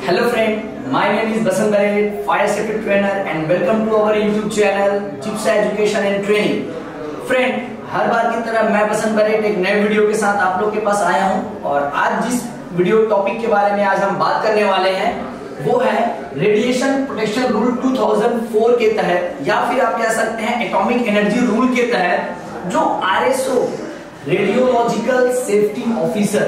Hello friend, my name is Basant Bare, fire safety trainer and welcome to our YouTube channel Chipsa Education and Training. Friend, हर बार की तरह मैं बसंत बरे एक नए video के साथ आप लोग के पास आया हूं और आज जिस वीडियो टॉपिक के बारे में आज हम बात करने वाले हैं वो है रेडिएशन प्रोटेक्शन रूल 2004 के तहत या फिर आप कह सकते हैं एटॉमिक एनर्जी रूल के तहत जो RSO रेडियोलॉजिकल सेफ्टी ऑफिसर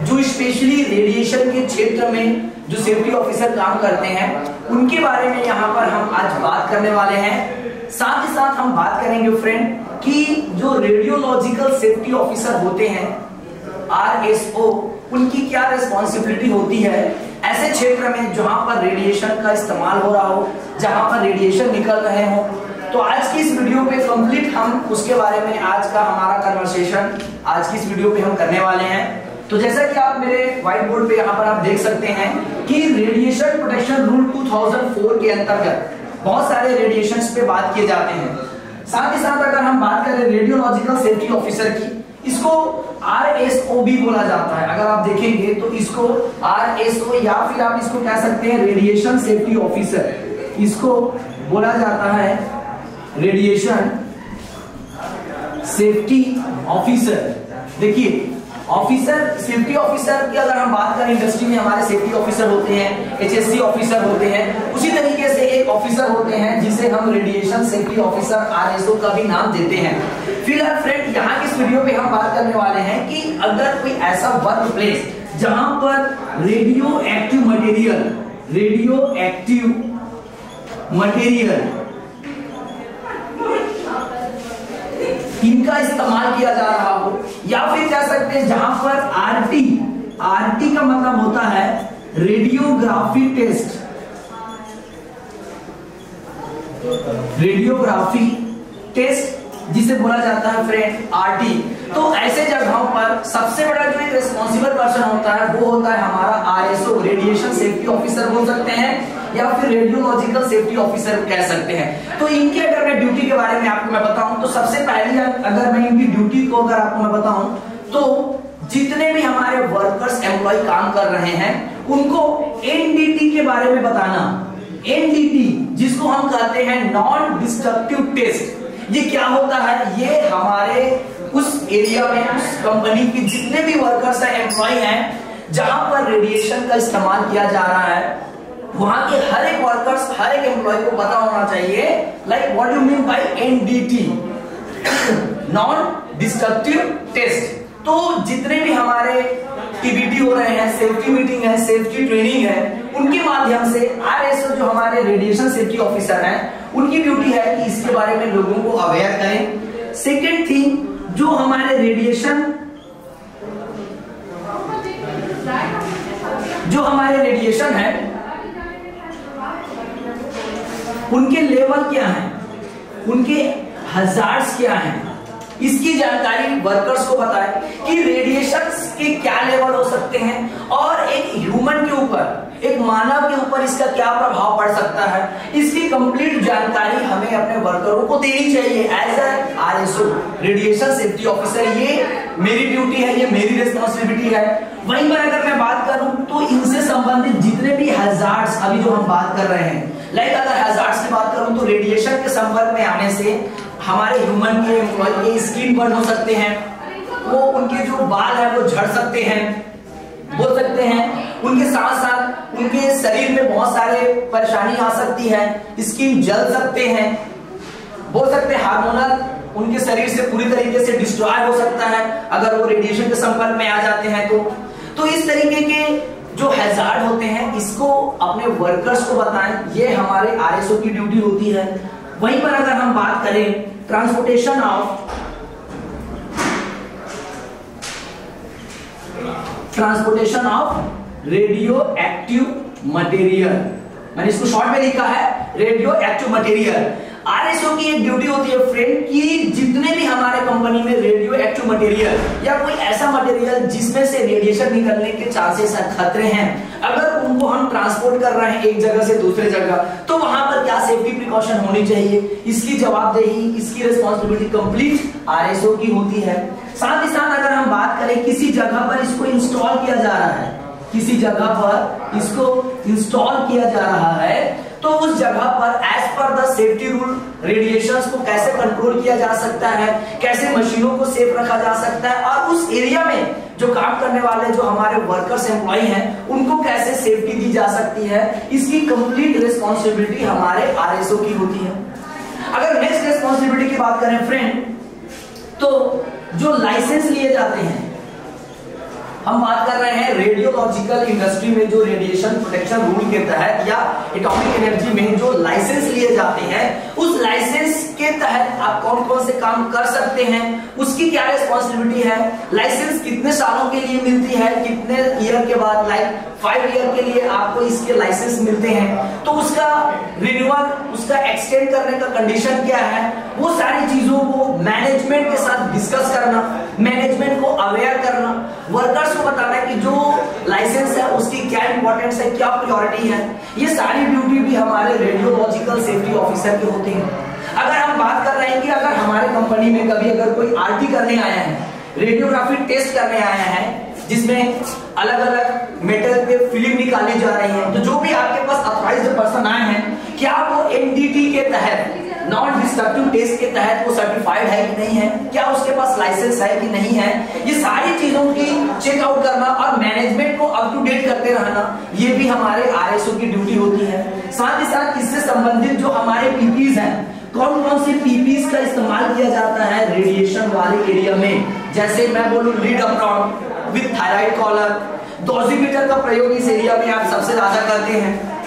जो स्पेशली रेडिएशन के क्षेत्र में जो सेफ्टी ऑफिसर काम करते हैं उनके बारे में यहाँ पर हम आज बात करने वाले हैं। साथ ही साथ हम बात करेंगे फ्रेंड कि जो रेडियोलॉजिकल सेफ्टी ऑफिसर होते हैं RSO उनकी क्या रिस्पॉन्सिबिलिटी होती है ऐसे क्षेत्र में जहां पर रेडिएशन का इस्तेमाल हो रहा हो, जहां पर रेडिएशन निकल रहे हो। तो आज की इस वीडियो पे कंप्लीट हम उसके बारे में आज का हमारा कन्वर्सेशन आज की इस वीडियो पे हम करने वाले हैं। तो जैसा कि आप मेरे व्हाइट बोर्ड पे यहाँ पर आप देख सकते हैं कि रेडिएशन प्रोटेक्शन रूल 2004 के अंतर्गत बहुत सारे रेडिएशंस पे बात किए जाते हैं। साथ ही साथ अगर हम बात करें रेडियोलॉजिकल सेफ्टी ऑफिसर की, इसको RSO भी बोला जाता है। अगर आप देखेंगे तो इसको RSO या फिर आप इसको कह सकते हैं रेडिएशन सेफ्टी ऑफिसर, इसको बोला जाता है रेडिएशन सेफ्टी ऑफिसर। देखिए ऑफिसर सेफ्टी ऑफिसर की अगर हम बात करें इंडस्ट्री में हमारे सेफ्टी ऑफिसर होते हैं, HSC ऑफिसर होते हैं, उसी तरीके से एक ऑफिसर होते हैं जिसे हम रेडिएशन सेफ्टी ऑफिसर RSO का भी नाम देते हैं। फिलहाल फ्रेंड यहाँ की इस वीडियो पे हम बात करने वाले हैं कि अगर कोई ऐसा वर्क प्लेस जहां पर रेडियो एक्टिव मटेरियल इनका इस्तेमाल किया जा रहा हो, या फिर कह सकते हैं जहां पर RT का मतलब होता है रेडियोग्राफी टेस्ट जिसे बोला जाता है फ्रेंड RT। तो ऐसे जगहों पर सबसे बड़ा जो एक रिस्पॉन्सिबल पर्सन होता है वो होता है हमारा RSO रेडिएशन सेफ्टी ऑफिसर बोल सकते हैं या फिर रेडियोलॉजिकल सेफ्टी ऑफिसर कह सकते हैं। तो इनके अगर मैं ड्यूटी के बारे में आपको मैं बताऊं तो सबसे पहले अगर मैं इनकी ड्यूटी को अगर आपको मैं बताऊं तो जितने भी हमारे वर्कर्स एम्प्लॉय काम कर रहे हैं उनको NDT के बारे में बताना। NDT जिसको हम कहते हैं नॉन डिस्ट्रक्टिव टेस्ट, ये क्या होता है? ये हमारे उस एरिया में उस कंपनी की जितने भी वर्कर्स हैं एम्प्लॉय हैं जहां पर रेडिएशन का इस्तेमाल किया जा रहा है वहां के हर एक वर्कर्स हर एक एम्प्लॉय को पता होना चाहिए like what you mean by NDT non destructive test. तो जितने भी हमारे TBT हो रहे हैं, सेफ्टी मीटिंग है, सेफ्टी ट्रेनिंग है, उनके माध्यम से RSO जो हमारे रेडिएशन सेफ्टी ऑफिसर हैं उनकी ड्यूटी है कि इसके बारे में लोगों को अवेयर करें। सेकेंड थिंग जो हमारे रेडिएशन है उनके लेवल क्या हैं, उनके हजार्ड्स क्या हैं, इसकी जानकारी वर्कर्स को बताएं कि रेडिएशन के क्या लेवल हो सकते हैं और एक ह्यूमन के ऊपर, एक मानव के ऊपर इसका क्या प्रभाव पड़ सकता है। इसकी कंप्लीट जानकारी हमें अपने वर्करों को देनी चाहिए as a RSO radiation safety officer. ये मेरी ड्यूटी है, ये मेरी रिस्पॉन्सिबिलिटी है। वहीं पर अगर मैं बात करूं तो इनसे संबंधित जितने भी हजार्ड्स अभी जो हम बात कर रहे हैं, लाइक अगर हजार्ड्स की बात करूं तो रेडिएशन के संपर्क में आने से हमारे ह्यूमन के एम्प्लॉय के स्किन बर्न हो सकते हैं, वो उनके जो बाल है वो झड़ सकते हैं बोल सकते हैं, उनके साथ साथ उनके शरीर में बहुत सारे परेशानी आ सकती है, स्किन जल सकते हैं बोल सकते हैं, हार्मोनल उनके शरीर से पूरी तरीके से डिस्ट्रॉय हो सकता है अगर वो रेडिएशन के संपर्क में आ जाते हैं। तो इस तरीके के जो हैजार्ड होते हैं इसको अपने वर्कर्स को बताएं, ये हमारे RSO की ड्यूटी होती है। वहीं पर अगर हम बात करें transportation of radio active material, मैंने इसको शॉर्ट में लिखा है रेडियो एक्टिव मटेरियल। RSO की एक ड्यूटी होती है फ्रेंड कि जितने भी हमारे कंपनी में रेडियो एक्टिव मटेरियल या कोई ऐसा मटेरियल जिसमें से रेडिएशन निकलने के चांसेस खतरे हैं, अगर उनको हम ट्रांसपोर्ट कर रहे हैं एक जगह से दूसरे जगह, तो वहां पर क्या सेफ्टी प्रिकॉशन होनी चाहिए, इसकी जवाबदेही, इसकी रिस्पॉन्सिबिलिटी कंप्लीट RSO की होती है। साथ ही साथ अगर हम बात करें किसी जगह पर इसको इंस्टॉल किया जा रहा है, किसी जगह पर इसको इंस्टॉल किया जा रहा है तो उस जगह पर as per the safety rule radiations को कैसे कंट्रोल किया जा सकता है, कैसे मशीनों को सेफ रखा जा सकता है और उस एरिया में जो काम करने वाले जो हमारे वर्कर्स एम्प्लॉय हैं उनको कैसे सेफ्टी दी जा सकती है, इसकी कंप्लीट रिस्पॉन्सिबिलिटी हमारे आरएसओ की होती है। अगर नेक्स्ट रिस्पॉन्सिबिलिटी की बात करें फ्रेंड, तो जो लाइसेंस लिए जाते हैं, हम बात कर रहे हैं रेडियोलॉजिकल इंडस्ट्री में जो रेडिएशन प्रोटेक्शन रूल के तहत या एटॉमिक एनर्जी में जो लाइसेंस लिए जाते हैं, उस लाइसेंस के तहत आप कौन कौन से काम कर सकते हैं, उसकी क्या रिस्पॉन्सिबिलिटी है, लाइसेंस कितने सालों के लिए मिलती है, कितने ईयर के बाद, लाइक 5 ईयर के लिए आपको इसके लाइसेंस मिलते हैं, तो उसका रिन्यूअल, उसका एक्सटेंड करने का कंडीशन क्या है, वो सारी चीजों को मैनेजमेंट के साथ डिस्कस करना, मैनेजमेंट को अवेयर करना, वर्कर्स को बताना कि जो लाइसेंस है उसकी क्या इंपॉर्टेंस है, क्या प्रायोरिटी है, ये सारी ड्यूटी भी हमारे रेडियोलॉजिकल सेफ्टी ऑफिसर की होती है। अगर हम बात कर रहे हैं कि अगर हमारे कंपनी में कभी अगर कोई आरटी करने आया है, रेडियोग्राफी टेस्ट करने आया है, जिसमें अलग अलग मेटल पे फिल्म निकाली जा रही है, तो जो भी आपके पास ऑथराइज्ड पर्सन आए हैं, क्या वो एनडीटी के तहत, नॉन डिस्ट्रक्टिव टेस्ट के तहत वो सर्टिफाइड है कि नहीं है, क्या उसके पास लाइसेंस है कि नहीं है, ये सारी चीजों की चेकआउट करना और मैनेजमेंट को अप टू डेट करते रहना, ये भी हमारे आरएसओ की ड्यूटी होती है। साथ ही साथ इससे संबंधित जो हमारे पीपीज हैं, कौन कौन से पीपीज का इस्तेमाल किया जाता है रेडिएशन वाले एरिया में, जैसे मैं बोलूं lead apron with thyroid collar, डोजीमीटर का प्रयोग इस एरिया में आप सबसे ज्यादा करते हैं।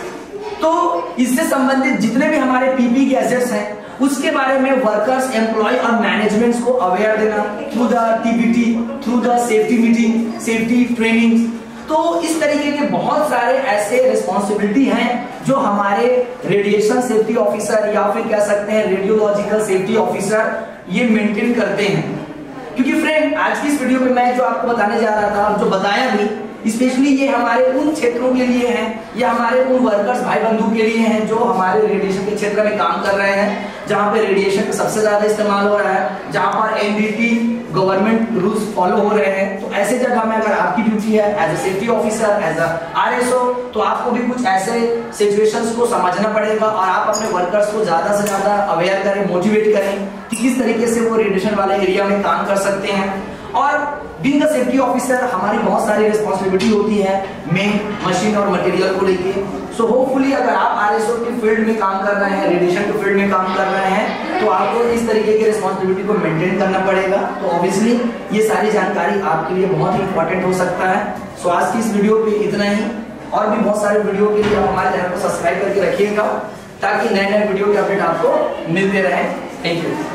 तो इससे संबंधित जितने भी हमारे पीपी गैजेट्स हैं उसके बारे में वर्कर्स, एम्प्लॉय और मैनेजमेंट्स को अवेयर देना through the TBT, through the safety meeting, safety training. तो इस तरीके के बहुत सारे ऐसे रिस्पॉन्सिबिलिटी हैं जो हमारे रेडिएशन सेफ्टी ऑफिसर या फिर कह सकते हैं रेडियोलॉजिकल सेफ्टी ऑफिसर ये मेंटेन करते हैं। क्योंकि फ्रेंड आज की इस वीडियो में मैं जो आपको बताने जा रहा था और जो बताया भी, स्पेशली ये हमारे उन क्षेत्रों के लिए हैं या हमारे उन वर्कर्स भाई बंधु के लिए हैं जो हमारे रेडिएशन के क्षेत्र में काम कर रहे हैं, जहां पे रेडिएशन का सबसे ज्यादा इस्तेमाल हो रहा है, जहां पर एनडीटी गवर्नमेंट रूल्स फॉलो हो रहे हैं। तो ऐसे जगह में अगर आपकी ड्यूटी है as a safety officer, as a RSO, तो आपको भी कुछ ऐसे सिचुएशंस को समझना पड़ेगा और आप अपने वर्कर्स को ज्यादा से ज्यादा अवेयर करें, मोटिवेट करें कि किस तरीके से वो रेडिएशन वाले एरिया में काम कर सकते हैं। और बीइंग अ सेफ्टी ऑफिसर हमारी बहुत सारी रिस्पॉन्सिबिलिटी होती है मेन मशीन और मटेरियल को लेके। सो होपफुली अगर आप आरएसओ की फील्ड में काम कर रहे हैं, रेडिएशन की फील्ड में काम कर रहे हैं, तो आपको इस तरीके की रिस्पॉन्सिबिलिटी को मेंटेन करना पड़ेगा। तो ऑब्वियसली ये सारी जानकारी आपके लिए बहुत ही इंपॉर्टेंट हो सकता है। सो आज की इस वीडियो पे इतना ही, और भी बहुत सारे वीडियो के लिए आप हमारे चैनल को सब्सक्राइब करके रखिएगा ताकि नए नए वीडियो के अपडेट आपको मिलते रहे। Thank you.